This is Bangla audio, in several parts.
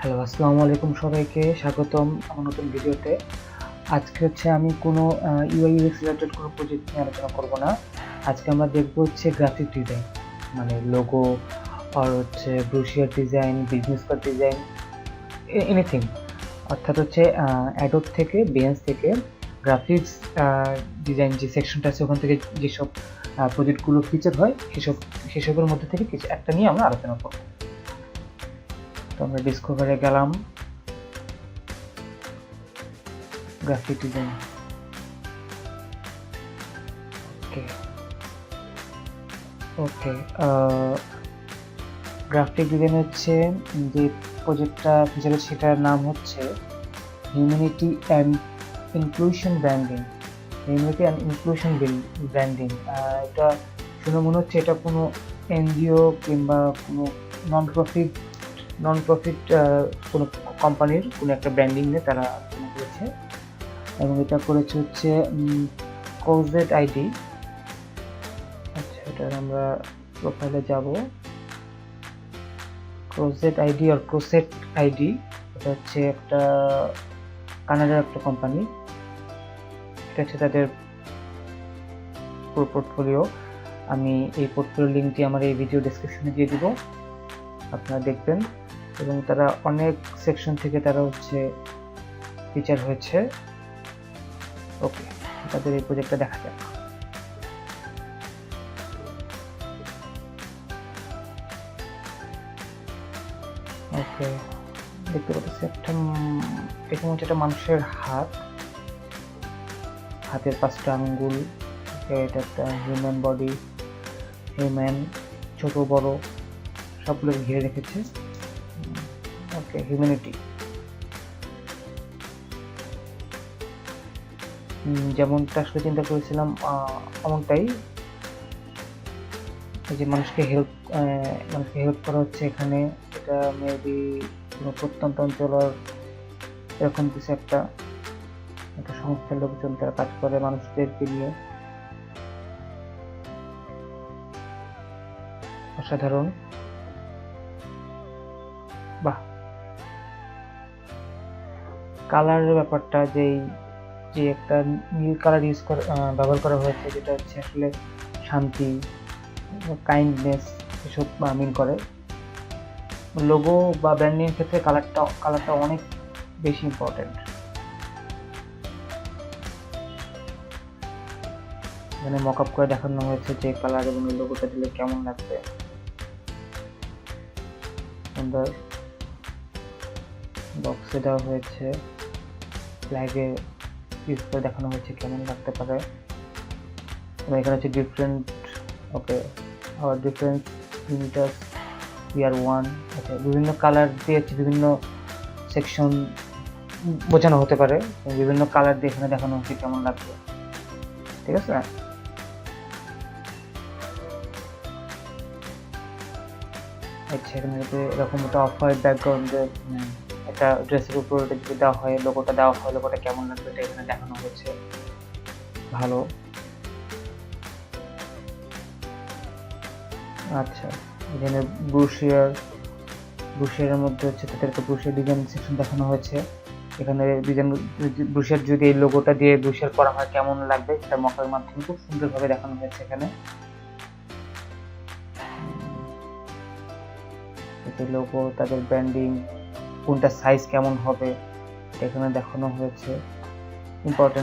হ্যালো, আসসালামু আলাইকুম সবাইকে স্বাগতম আমার নতুন ভিডিওতে। আজকে আমি কোনো ইউআই ইউএক্স রিলেটেড কোনো প্রজেক্ট নিয়ে আলোচনা করব না। আজকে আমরা দেখব গ্রাফিক ডিজাইন, মানে লোগো আর brochure design, business card design, anything. অর্থাৎ অ্যাডোব থেকে, Behance থেকে গ্রাফিক্স ডিজাইন যে সেকশনটা আছে ওখান থেকে যেসব প্রজেক্টগুলো ফিচার হয় সেসবের মধ্যে থেকে কিছু একটা নিয়ে আমরা আলোচনা করব। তো আমরা ডিসকভারে গেলাম, গ্রাফিক ডিজাইন। ওকে গ্রাফিক ডিজাইন যে প্রজেক্টটা ফিচার সেটার নাম হিউম্যানিটি অ্যান্ড ইনক্লুশন ব্র্যান্ডিং। এটা শুনে মনে হচ্ছে এটা কোনো এনজিও কিংবা কোনো নন প্রফিট কোনো কোম্পানির কোনো একটা ব্র্যান্ডিং নিয়ে তারা করেছে, এবং এটা করেছে Cossette আইডি। আচ্ছা, এটার আমরা প্রোফাইলে যাব। Cossette আইডি আর Cossette আইডি, এটা একটা কানাডার একটা কোম্পানি। এটা তাদের পুরো পোর্টফোলিও। আমি এই পোর্টফোলিও লিঙ্কটি আমার এই ভিডিও ডেসক্রিপশনে দিয়ে দিব, আপনারা দেখবেন। এবং তারা অনেক সেকশন থেকে তারা ফিচার হয়েছে। ওকে, তাদের এই প্রজেক্টটা দেখা যাক। ওকে, দেখতে পাচ্ছি একটা মানুষের হাতের 5টা আঙ্গুল। এটা একটা হিউম্যান বডি, হিউম্যান ছোট বড় সবগুলো ঘিরে রেখেছে। ওকে, হিউম্যানিটি যেমনটা আসলে চিন্তা করেছিলাম এমনটাই। এই যে মানুষকে হেল্প করা হচ্ছে এখানে। এটা মেবি কোনো প্রত্যন্ত অঞ্চলের এরকম কিছু একটা সংস্থার লোকজন তারা কাজ করে মানুষদেরকে নিয়ে। অসাধারণ, বাহ। কালারের ব্যাপারটা যে একটা নীল কালার ব্যবহার করা হয়েছে, যেটা আসলে শান্তি, কাইন্ডনেস এসব মিন করে। লোগো বা ব্র্যান্ডিং এর ক্ষেত্রে কালারটা অনেক বেশি ইম্পর্টেন্ট। এখানে মকআপ করে দেখানো হয়েছে যে কালার এবং লোগোটা দিলে কেমন লাগবে। সুন্দর বক্সে দেওয়া হয়েছে, ফ্ল্যাগে ইউজ করে দেখানো হয়েছে কেমন লাগতে পারে। এবং এখানে ডিফারেন্ট ইউনিটাস ইয়ার 1। আচ্ছা, বিভিন্ন কালার দিয়ে বিভিন্ন সেকশন বোঝানো হতে পারে, বিভিন্ন কালার দিয়ে এখানে দেখানো হচ্ছে কেমন লাগবে। ঠিক আছে, আচ্ছা। এখানে এরকম একটা অফ হোয়াইট ব্যাকগ্রাউন্ডে একটা ড্রেসের উপর যদি দেওয়া হয়, লোগোটা কেমন লাগবে এটা এখানে দেখানো হয়েছে। ভালো। আচ্ছা, এখানে ব্রুশিয়ারের মধ্যে তাদেরকে ব্রুশিয়ার ডিজাইন সেকশন দেখানো হয়েছে। এখানে ডিজাইন ব্রুশিয়ার যদি এই লোগোটা দিয়ে ব্রুশিয়ার করা হয় কেমন লাগবে সেটা মকের মাধ্যমে খুব সুন্দরভাবে দেখানো হয়েছে। এখানে লোগো, তাদের ব্র্যান্ডিং, কোনটা সাইজ কেমন হবে এখানে দেখানো হয়েছে।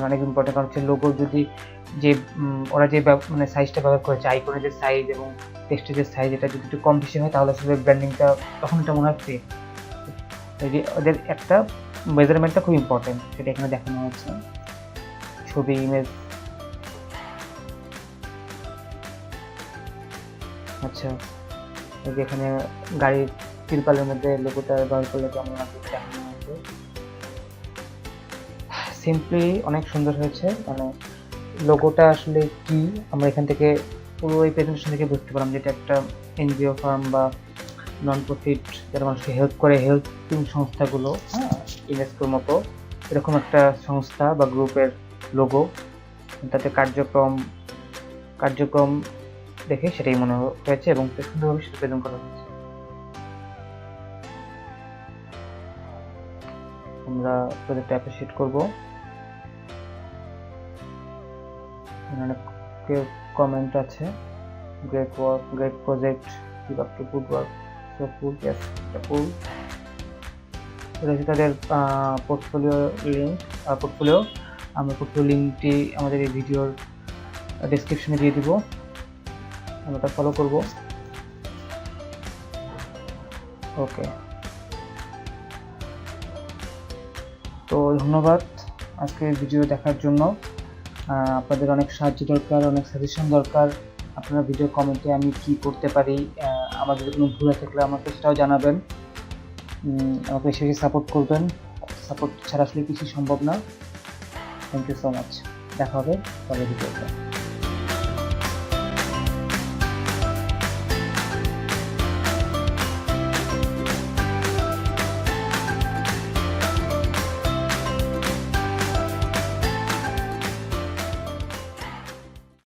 অনেক ইম্পর্টেন্ট। কারণ লোগো যদি ওরা যে সাইজটা ব্যবহার করেছে, আইকনের যে সাইজ এবং টেক্সটের যে সাইজ, এটা যদি একটু কম বেশি হয় তাহলে আসলে ব্র্যান্ডিংটা তখন এটা মনে হয় ফেক। ওদের একটা মেজারমেন্টটা খুব ইম্পর্টেন্ট, সেটা এখানে দেখানো হয়েছে। ছবি, ইমেজ। আচ্ছা, এখানে গাড়ির তিরপালের মধ্যে লোগোটা ব্যবহার করলে কেমন লাগবে দেখানো হয়েছে। সিম্পলি অনেক সুন্দর হয়েছে। লোগোটা আসলে কি আমরা এখান থেকে পুরো এই প্রেজেন্টেশন থেকে বুঝতে পারলাম যে এটা একটা এনজিও ফার্ম বা নন প্রফিট, যারা মানুষকে হেল্প করে, হেল্পিং সংস্থাগুলো, ইউনেস্কোর মতো এরকম একটা সংস্থা বা গ্রুপের লোগো। তাতে কার্যক্রম দেখে সেটাই মনে হয়েছে এবং সুন্দরভাবে সেটা প্রেজেন্ট করা হয়েছে। আমরা প্রজেক্টটা অ্যাপ্রিশিয়েট করবো। অনেক কমেন্ট আছে, great work, great project, keep up to good work, so cool, yes, cool. এটা হচ্ছে তাদের পোর্টফোলিও লিঙ্ক। আমরা পোর্টফোলিও লিঙ্কটি আমাদের এই ভিডিওর ডেসক্রিপশনে দিয়ে দিব, আমরা তা ফলো করব। ওকে, তো ধন্যবাদ আজকের ভিডিও দেখার জন্য। আপনাদের অনেক সাহায্য দরকার, অনেক সাজেশন দরকার। আপনারা ভিডিও কমেন্টে আমি কি করতে পারি, আমার যদি কোনো ভুল থাকলে আমাকে সেটাও জানাবেন। আমাকে বেশি বেশি সাপোর্ট করবেন, সাপোর্ট ছাড়া আসলে কিছু সম্ভব না। থ্যাংক ইউ সো মাচ, দেখা হবে পরের ভিডিওতে।